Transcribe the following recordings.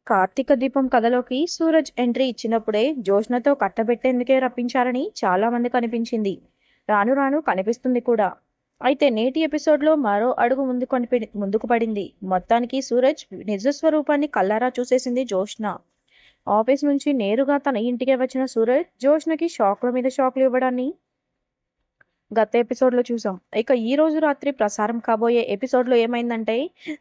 కార్తీక దీపం కథలోకి సూరజ్ ఎంట్రీ ఇచ్చినప్పుడే జోష్నతో కట్టబెట్టేందుకే రప్పించారని చాలా మందికి అనిపించింది. రాను రాను కనిపిస్తుంది కూడా. అయితే నేటి ఎపిసోడ్లో మరో అడుగు ముందుకు పడింది. మొత్తానికి సూరజ్ నిజస్వరూపాన్ని కళ్ళారా చూసేసింది జోష్న. ఆఫీస్ నుంచి నేరుగా తన ఇంటికే వచ్చిన సూరజ్ జోష్నకి షాక్ల మీద షాక్లు ఇవ్వడాన్ని గత ఎపిసోడ్లో చూసాం. ఇక ఈ రోజు రాత్రి ప్రసారం కాబోయే ఎపిసోడ్లో ఏమైందంటే,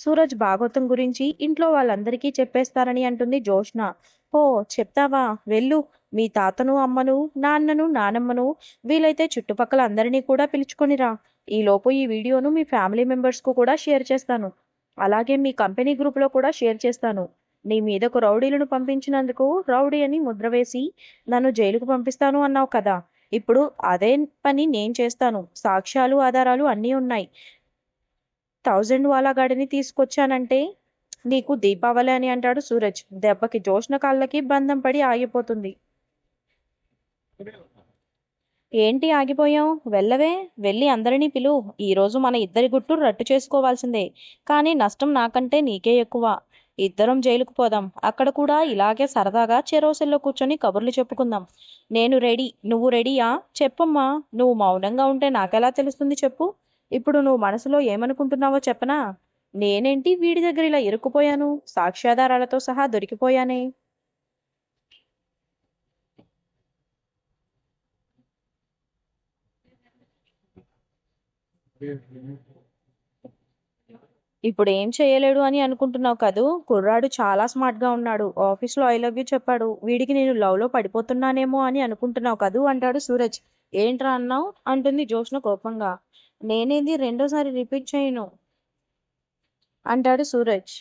సూరజ్ భాగవతం గురించి ఇంట్లో వాళ్ళందరికీ చెప్పేస్తారని అంటుంది జోష్న. ఓ చెప్తావా, వెళ్ళు. మీ తాతను, అమ్మను, నాన్నను, నానమ్మను, వీలైతే చుట్టుపక్కల అందరినీ కూడా పిలుచుకొనిరా. ఈలోపు ఈ వీడియోను మీ ఫ్యామిలీ మెంబర్స్కు కూడా షేర్ చేస్తాను. అలాగే మీ కంపెనీ గ్రూప్లో కూడా షేర్ చేస్తాను. నీ మీదకు రౌడీలను పంపించినందుకు రౌడీ అని ముద్ర వేసి నన్ను జైలుకు పంపిస్తాను అన్నావు కదా. ఇప్పుడు అదే పని నేను చేస్తాను. సాక్ష్యాలు, ఆధారాలు అన్నీ ఉన్నాయి. 1000 వాలా గాడిని తీసుకొచ్చానంటే నీకు దీపావళి అని అంటాడు సూరజ్. దెబ్బకి జోష్న కాళ్ళకి బంధం పడి ఆగిపోతుంది. ఏంటి ఆగిపోయావు? వెళ్ళవే, వెళ్ళి అందరినీ పిలు. ఈరోజు మన ఇద్దరి గుట్టు రట్టు చేసుకోవాల్సిందే. కానీ నష్టం నాకంటే నీకే ఎక్కువ. ఇద్దరం జైలుకు పోదాం. అక్కడ కూడా ఇలాగే సరదాగా చెరోసెల్లో కూర్చొని కబుర్లు చెప్పుకుందాం. నేను రెడీ. నువ్వు రెడీయా? చెప్పమ్మా. నువ్వు మౌనంగా ఉంటే నాకెలా తెలుస్తుంది చెప్పు. ఇప్పుడు నువ్వు మనసులో ఏమనుకుంటున్నావో చెప్పనా? నేనేంటి వీడి దగ్గర ఇలా ఇరుక్కుపోయాను? సాక్ష్యాధారాలతో సహా దొరికిపోయానే. ఇప్పుడు ఏం చేయలేడు అని అనుకుంటున్నావు కదూ. కుర్రాడు చాలా స్మార్ట్గా ఉన్నాడు. ఆఫీస్లో ఐ లవ్ యూ చెప్పాడు. వీడికి నేను లవ్లో పడిపోతున్నానేమో అని అనుకుంటున్నావు కదూ అంటాడు సూరజ్. ఏంట్రా అన్నావు అంటుంది జోష్న కోపంగా. నేనేంది రెండోసారి రిపీట్ చేయను అంటాడు సూరజ్.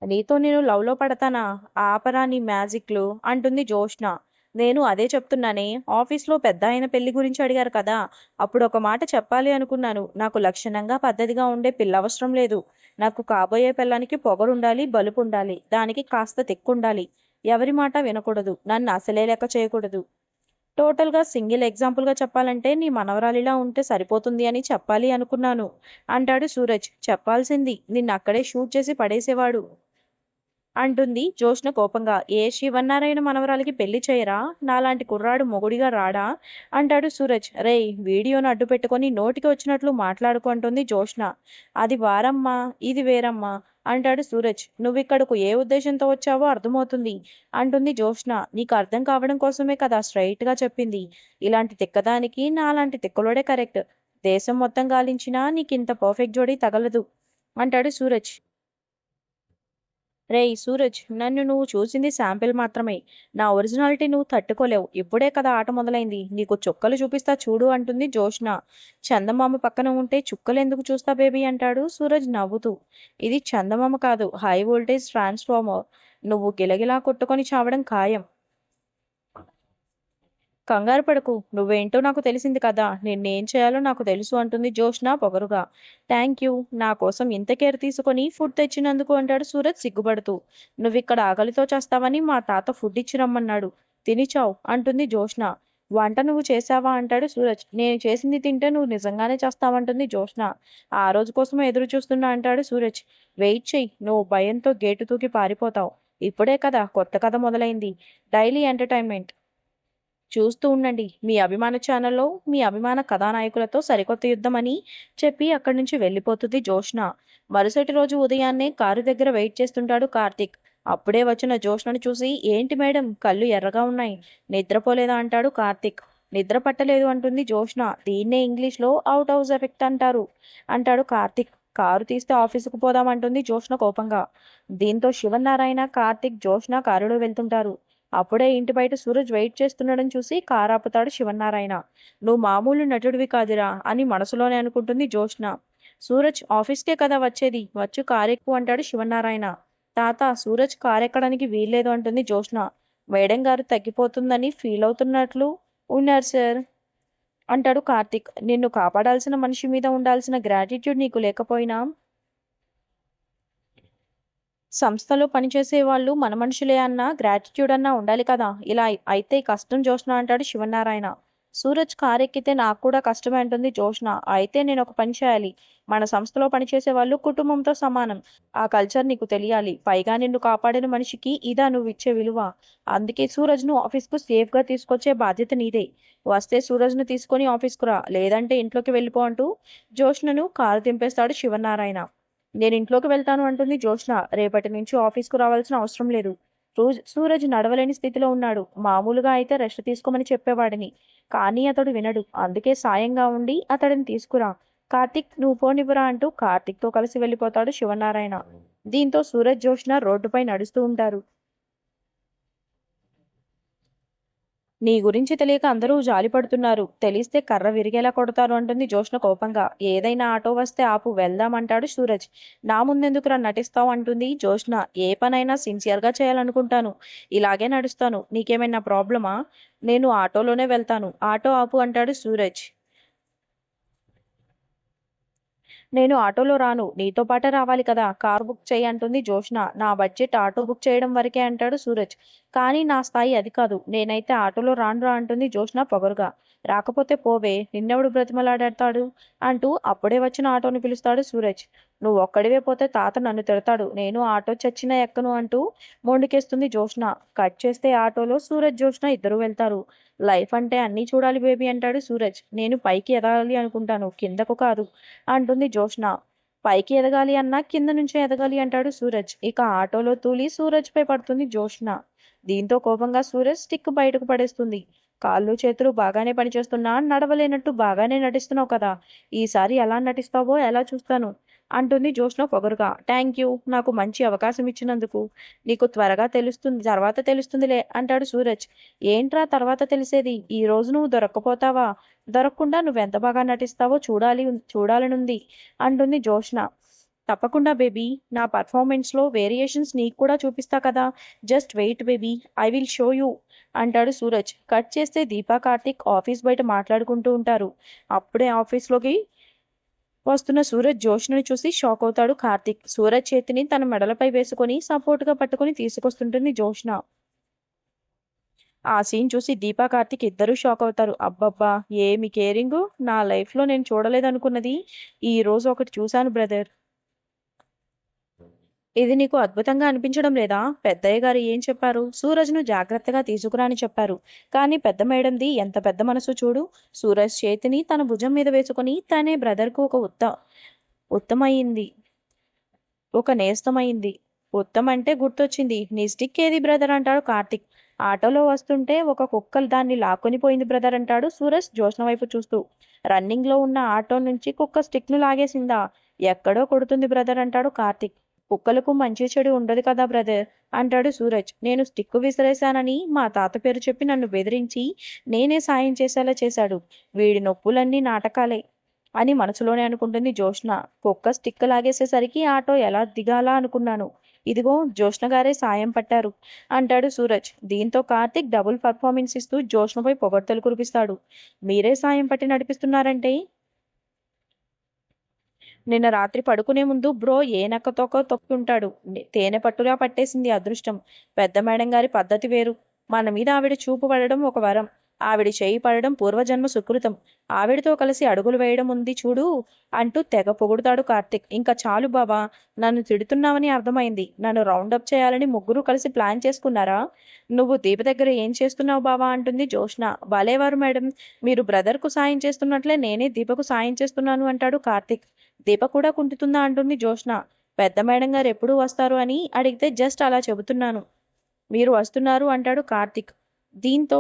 నీతో నేను లవ్లో పడతానా? ఆపరా నీ మ్యాజిక్లు అంటుంది జోష్న. నేను అదే చెప్తున్నానే. ఆఫీస్లో పెద్ద ఆయన పెళ్లి గురించి అడిగారు కదా, అప్పుడు ఒక మాట చెప్పాలి అనుకున్నాను. నాకు లక్షణంగా పద్ధతిగా ఉండే పిల్ల అవసరం లేదు. నాకు కాబోయే పిల్లానికి పొగరుండాలి, బలుపు ఉండాలి, దానికి కాస్త తెక్కుండాలి. ఎవరి మాట వినకూడదు, నన్ను అసలే లెక్క చేయకూడదు. టోటల్గా సింగిల్ ఎగ్జాంపుల్గా చెప్పాలంటే నీ మనవరాలిలా ఉంటే సరిపోతుంది అని చెప్పాలి అనుకున్నాను అంటాడు సూరజ్. చెప్పాల్సింది, నిన్ను అక్కడే షూట్ చేసి పడేసేవాడు అంటుంది జోష్న కోపంగా. ఏ శివన్నారాయణ మనవరాలికి పెళ్లి చేయరా? నాలాంటి కుర్రాడు మొగుడిగా రాడా అంటాడు సూరజ్. రేయ్, వీడియోను అడ్డు పెట్టుకొని నోటికి వచ్చినట్లు మాట్లాడుకు అంటుంది జోష్న. అది వారమ్మా, ఇది వేరమ్మా అంటాడు సూరజ్. నువ్విక్కడకు ఏ ఉద్దేశంతో వచ్చావో అర్థమవుతుంది అంటుంది జోష్న. నీకు అర్థం కావడం కోసమే కదా స్ట్రైట్గా చెప్పింది. ఇలాంటి తిక్కదానికి నాలాంటి తిక్కలోడే కరెక్ట్. దేశం మొత్తం గాలించినా నీకింత పర్ఫెక్ట్ జోడీ తగలదు అంటాడు సూరజ్. రేయ్ సూరజ్, నన్ను నువ్వు చూసింది శాంపిల్ మాత్రమే. నా ఒరిజినాలిటీ నువ్వు తట్టుకోలేవు. ఇప్పుడే కదా ఆట మొదలైంది. నీకు చుక్కలు చూపిస్తా చూడు అంటుంది జోష్న. చందమామ పక్కన ఉంటే చుక్కలు ఎందుకు చూస్తా బేబీ అంటాడు సూరజ్ నవ్వుతూ. ఇది చందమామ కాదు, హై వోల్టేజ్ ట్రాన్స్ఫార్మర్. నువ్వు గిలగిలా కొట్టుకొని చావడం ఖాయం. కంగారు పడకు, నువ్వేంటో నాకు తెలిసింది కదా. నిన్నేం చేయాలో నాకు తెలుసు అంటుంది జోష్న పొగరుగా. థ్యాంక్ యూ, నా కోసం ఇంత కేర్ తీసుకొని ఫుడ్ తెచ్చినందుకు అంటాడు సూరజ్ సిగ్గుపడుతూ. నువ్విక్కడ ఆకలితో చేస్తావని మా తాత ఫుడ్ ఇచ్చి రమ్మన్నాడు. తినిచావు అంటుంది జోష్న. వంట నువ్వు చేసావా అంటాడు సూరజ్. నేను చేసింది తింటే నువ్వు నిజంగానే చేస్తావంటుంది జోష్న. ఆ రోజు కోసం ఎదురు చూస్తున్నా అంటాడు సూరజ్. వెయిట్ చెయ్యి, నువ్వు భయంతో గేటు తూకి పారిపోతావు. ఇప్పుడే కదా కొత్త కథ మొదలైంది. డైలీ ఎంటర్టైన్మెంట్ చూస్తూ ఉండండి మీ అభిమాన ఛానల్లో, మీ అభిమాన కథానాయకులతో సరికొత్త యుద్ధం అని చెప్పి అక్కడి నుంచి వెళ్ళిపోతుంది జోష్న. మరుసటి రోజు ఉదయాన్నే కారు దగ్గర వెయిట్ చేస్తుంటాడు కార్తీక్. అప్పుడే వచ్చిన జోష్నను చూసి, ఏంటి మేడం కళ్ళు ఎర్రగా ఉన్నాయి, నిద్రపోలేదా అంటాడు కార్తీక్. నిద్ర పట్టలేదు అంటుంది జోష్న. దీన్నే ఇంగ్లీష్లో అవుట్ హౌస్ ఎఫెక్ట్ అంటాడు కార్తీక్. కారు తీస్తే ఆఫీసుకు పోదామంటుంది జోష్న కోపంగా. దీంతో శివనారాయణ, కార్తీక్, జోష్న కారులో వెళ్తుంటారు. అప్పుడే ఇంటి బయట సూరజ్ వెయిట్ చేస్తుండడం చూసి కారు ఆపుతాడు శివనారాయణ. నువ్వు మామూలు నటుడివి కాదురా అని మనసులోనే అనుకుంటుంది జోష్న. సూరజ్ ఆఫీస్కే కదా వచ్చేది, వచ్చు కారెక్కు అంటాడు శివనారాయణ. తాత, సూరజ్ కారెక్కడానికి వీల్లేదు అంటుంది జోష్న. మేడం గారు తగ్గిపోతుందని ఫీల్ అవుతున్నట్లు ఉన్నారు సార్ అంటాడు కార్తీక్. నిన్ను కాపాడాల్సిన మనిషి మీద ఉండాల్సిన గ్రాటిట్యూడ్ నీకు లేకపోయినా సంస్థలో పనిచేసే వాళ్ళు మన మనుషులే అన్న గ్రాటిట్యూడ్ అన్నా ఉండాలి కదా. ఇలా అయితే కష్టం జోష్న అంటాడు శివనారాయణ. సూరజ్ కారెక్కితే నాకు కూడా కష్టమే అంటుంది జోష్న. అయితే నేను ఒక పని చేయాలి. మన సంస్థలో పనిచేసే వాళ్ళు కుటుంబంతో సమానం. ఆ కల్చర్ నీకు తెలియాలి. పైగా నిన్ను కాపాడిన మనిషికి ఇదా నువ్వు ఇచ్చే విలువ. అందుకే సూరజ్ను ఆఫీస్కు సేఫ్గా తీసుకొచ్చే బాధ్యత నీదే. వస్తే సూరజ్ను తీసుకొని ఆఫీస్కు రా, లేదంటే ఇంట్లోకి వెళ్ళిపో అంటూ జోష్నను కారు దింపేస్తాడు శివనారాయణ. నేను ఇంట్లోకి వెళ్తాను అంటుంది జోష్న. రేపటి నుంచి ఆఫీస్కు రావాల్సిన అవసరం లేదు. సూరజ్ నడవలేని స్థితిలో ఉన్నాడు. మామూలుగా అయితే రెస్ట్ తీసుకోమని చెప్పేవాడిని. కానీ అతడు వినడు. అందుకే సాయంగా ఉండి అతడిని తీసుకురా. కార్తీక్ నువ్వు పోనివ్వరా అంటూ కార్తీక్తో కలిసి వెళ్ళిపోతాడు శివనారాయణ. దీంతో సూరజ్ జోష్న రోడ్డుపై నడుస్తూ ఉంటారు. నీ గురించి తెలియక అందరూ జాలిపడుతున్నారు. తెలిస్తే కర్ర విరిగేలా కొడతారు అంటుంది జోష్న కోపంగా. ఏదైనా ఆటో వస్తే ఆపు, వెళ్దాం అంటాడు సూరజ్. నా ముందెందుకురా నటిస్తావు అంటుంది జోష్న. ఏ పనైనా సిన్సియర్గా చేయాలనుకుంటాను. ఇలాగే నడుస్తాను. నీకేమైనా ప్రాబ్లమా? నేను ఆటోలోనే వెళ్తాను. ఆటో ఆపు అంటాడు సూరజ్. నేను ఆటోలో రాను. నీతో పాటే రావాలి కదా. కారు బుక్ చేయి అంటుంది జోష్న. నా బడ్జెట్ ఆటో బుక్ చేయడం వరకే అంటాడు సూరజ్. కానీ నా స్థాయి అది కాదు. నేనైతే ఆటోలో రానురా అంటుంది జోష్న పొగరుగా. రాకపోతే పోవే, నిన్నెవడు బ్రతిమలాడతాడు అంటూ అప్పుడే వచ్చిన ఆటోని పిలుస్తాడు సూరజ్. నువ్వు ఒక్కడివే పోతే తాత నన్ను తిడతాడు. నేను ఆటో చచ్చినా ఎక్కను అంటూ మొండికేస్తుంది జోష్న. కట్ చేస్తే ఆటోలో సూరజ్ జోష్న ఇద్దరు వెళ్తారు. లైఫ్ అంటే అన్నీ చూడాలి బేబీ అంటాడు సూరజ్. నేను పైకి ఎదగాలి అనుకుంటాను, కిందకు కాదు అంటుంది జోష్న. పైకి ఎదగాలి అన్నా కింద నుంచే ఎదగాలి అంటాడు సూరజ్. ఇక ఆటోలో తూలి సూరజ్ పై పడుతుంది జోష్న. దీంతో కోపంగా సూరజ్ స్టిక్ బయటకు పడేస్తుంది. కాళ్ళు చేతులు బాగానే పనిచేస్తున్నా నడవలేనట్టు బాగానే నటిస్తున్నావు కదా. ఈసారి ఎలా నటిస్తావో ఎలా చూస్తాను అంటుంది జోష్న పొగరుగా. థ్యాంక్ యూ, నాకు మంచి అవకాశం ఇచ్చినందుకు. నీకు త్వరగా తెలుస్తుంది, తర్వాత తెలుస్తుందిలే అంటాడు సూరజ్. ఏంట్రా తర్వాత తెలిసేది? ఈ రోజు నువ్వు దొరక్కపోతావా? దొరకకుండా నువ్వెంత బాగా నటిస్తావో చూడాలనుంది అంటుంది జోష్న. తప్పకుండా బేబీ, నా పర్ఫార్మెన్స్లో వేరియేషన్స్ నీకు కూడా చూపిస్తా కదా. Just wait baby, I will show you అంటాడు సూరజ్. కట్ చేస్తే దీపా కార్తిక్ ఆఫీస్ బయట మాట్లాడుకుంటూ ఉంటారు. అప్పుడే ఆఫీస్లోకి వస్తున్న సూరజ్ జోష్నని చూసి షాక్ అవుతాడు కార్తిక్. సూరజ్ చేతిని తన మెడలపై వేసుకొని సపోర్ట్గా పట్టుకొని తీసుకొస్తుంటుంది జోష్న. ఆ సీన్ చూసి దీపా కార్తిక్ ఇద్దరూ షాక్ అవుతారు. అబ్బబ్బా, ఏమి కేరింగు! నా లైఫ్లో నేను చూడలేదనుకున్నది ఈ రోజు ఒకటి చూశాను బ్రదర్. ఇది నీకు అద్భుతంగా అనిపించడం లేదా? పెద్దయ్య గారు ఏం చెప్పారు? సూరజ్ను జాగ్రత్తగా తీసుకురా అని చెప్పారు. కానీ పెద్ద మేడంది ఎంత పెద్ద మనసు చూడు. సూరజ్ చేతిని తన భుజం మీద వేసుకుని తనే బ్రదర్కు ఉత్తమయింది ఒక నేస్తమైంది. ఉత్తమ్ అంటే గుర్తొచ్చింది. నీ స్టిక్ ఏది బ్రదర్ అంటాడు కార్తిక్. ఆటోలో వస్తుంటే ఒక కుక్క దాన్ని లాక్కొని పోయింది బ్రదర్ అంటాడు సూరజ్ జోష్న వైపు చూస్తూ. రన్నింగ్ లో ఉన్న ఆటో నుంచి కుక్క స్టిక్ ను లాగేసిందా? ఎక్కడో కొడుతుంది బ్రదర్ అంటాడు కార్తిక్. కుక్కలకు మంచి చెడు ఉండదు కదా బ్రదర్ అంటాడు సూరజ్. నేను స్టిక్ విసిరేశానని మా తాత పేరు చెప్పి నన్ను బెదిరించి నేనే సాయం చేసేలా చేశాడు. వీడి నొప్పులన్నీ నాటకాలే అని మనసులోనే అనుకుంటుంది జోష్న. కుక్క స్టిక్ లాగేసేసరికి ఆటో ఎలా దిగాలా అనుకున్నాను. ఇదిగో జోష్న గారే సాయం పట్టారు అంటాడు సూరజ్. దీంతో కార్తిక్ డబుల్ పర్ఫార్మెన్స్ ఇస్తూ జోష్నపై పొగడ్తలు కురిపిస్తాడు. మీరే సాయం పట్టి నడిపిస్తున్నారంటే? నిన్న రాత్రి పడుకునే ముందు బ్రో ఏ నక్కతోకో తొక్కుంటాడు. తేనె పట్టులా పట్టేసింది అదృష్టం. పెద్ద మేడం గారి పద్ధతి వేరు. మన మీద ఆవిడ చూపు పడడం ఒక వరం. ఆవిడ చేయి పడడం పూర్వజన్మ సుకృతం. ఆవిడతో కలిసి అడుగులు వేయడం ఉంది చూడు అంటూ తెగ పొగుడుతాడు కార్తిక్. ఇంకా చాలు బాబా, నన్ను తిడుతున్నావని అర్థమైంది. నన్ను రౌండప్ చేయాలని ముగ్గురు కలిసి ప్లాన్ చేసుకున్నారా? నువ్వు దీప దగ్గర ఏం చేస్తున్నావు బావా అంటుంది జోష్న. భలేవారు మేడం, మీరు బ్రదర్కు సాయం చేస్తున్నట్లే నేనే దీపకు సాయం చేస్తున్నాను అంటాడు కార్తిక్. దీప కూడా కుంటుతుందా అంటుంది జోష్న. పెద్ద మేడం గారు ఎప్పుడు వస్తారు అని అడిగితే జస్ట్ అలా చెబుతున్నాను. మీరు వస్తున్నారు అంటాడు కార్తిక్. దీంతో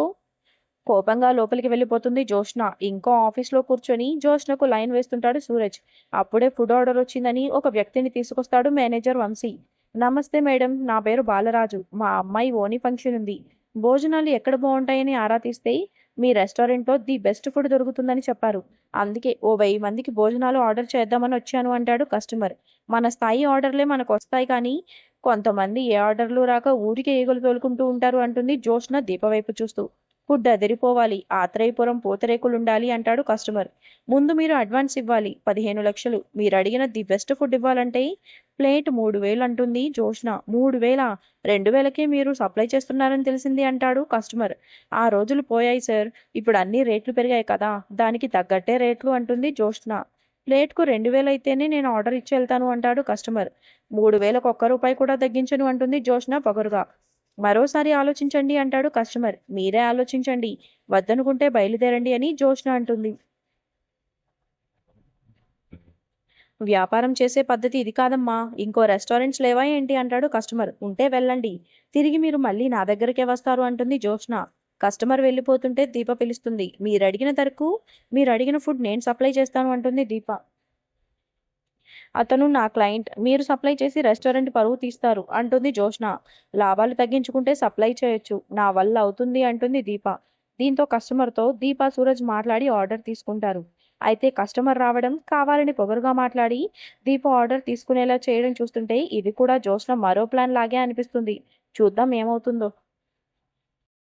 కోపంగా లోపలికి వెళ్ళిపోతుంది జోష్న. ఇంకో ఆఫీస్లో కూర్చొని జోష్నకు లైన్ వేస్తుంటాడు సూరజ్. అప్పుడే ఫుడ్ ఆర్డర్ వచ్చిందని ఒక వ్యక్తిని తీసుకొస్తాడు మేనేజర్ వంశీ. నమస్తే మేడం, నా పేరు బాలరాజు. మా అమ్మాయి ఓని ఫంక్షన్ ఉంది. భోజనాలు ఎక్కడ బాగుంటాయని ఆరా తీస్తే మీ రెస్టారెంట్లో ది బెస్ట్ ఫుడ్ దొరుకుతుందని చెప్పారు. అందుకే ఓ 1000 మందికి భోజనాలు ఆర్డర్ చేద్దామని వచ్చాను అంటాడు కస్టమర్. మన స్థాయి ఆర్డర్లే మనకు వస్తాయి కానీ కొంతమంది ఏ ఆర్డర్లు రాక ఊరికే ఈగలు తోలుకుంటూ ఉంటారు అంటుంది జోష్న దీప వైపు చూస్తూ. ఫుడ్ అదిరిపోవాలి, ఆత్రేయపురం పూతరేకులుండాలి అంటాడు కస్టమర్. ముందు మీరు అడ్వాన్స్ ఇవ్వాలి 15 లక్షలు. మీరు అడిగిన ది బెస్ట్ ఫుడ్ ఇవ్వాలంటే ప్లేట్ 3000 అంటుంది జోష్న. 3000? 2000కే మీరు సప్లై చేస్తున్నారని తెలిసింది అంటాడు కస్టమర్. ఆ రోజులు పోయాయి సార్. ఇప్పుడు అన్ని రేట్లు పెరిగాయి కదా, దానికి తగ్గట్టే రేట్లు అంటుంది జోష్న. ప్లేట్కు 2000 అయితేనే నేను ఆర్డర్ ఇచ్చి వెళ్తాను అంటాడు కస్టమర్. 3000కు ఒక్క రూపాయి కూడా తగ్గించను అంటుంది జోష్న పొగరుగా. మరోసారి ఆలోచించండి అంటాడు కస్టమర్. మీరే ఆలోచించండి, వద్దనుకుంటే బయలుదేరండి అని జోష్న అంటుంది. వ్యాపారం చేసే పద్ధతి ఇది కాదమ్మా. ఇంకో రెస్టారెంట్స్ లేవా ఏంటి అంటాడు కస్టమర్. ఉంటే వెళ్ళండి, తిరిగి మీరు మళ్ళీ నా దగ్గరికే వస్తారు అంటుంది జోష్న. కస్టమర్ వెళ్ళిపోతుంటే దీప పిలుస్తుంది. మీరు అడిగిన ఫుడ్ నేను సప్లై చేస్తాను అంటుంది దీప. అతను నా క్లయింట్, మీరు సప్లై చేసి రెస్టారెంట్ పరువు తీస్తారు అంటుంది జోష్న. లాభాలు తగ్గించుకుంటే సప్లై చేయొచ్చు, నా వల్ల అవుతుంది అంటుంది దీప. దీంతో కస్టమర్తో దీప సూరజ్ మాట్లాడి ఆర్డర్ తీసుకుంటారు. అయితే కస్టమర్ రావడం, కావాలని పొగరుగా మాట్లాడి దీప ఆర్డర్ తీసుకునేలా చేయడం చూస్తుంటే ఇది కూడా జోష్న మరో ప్లాన్ లాగే అనిపిస్తుంది. చూద్దాం ఏమవుతుందో.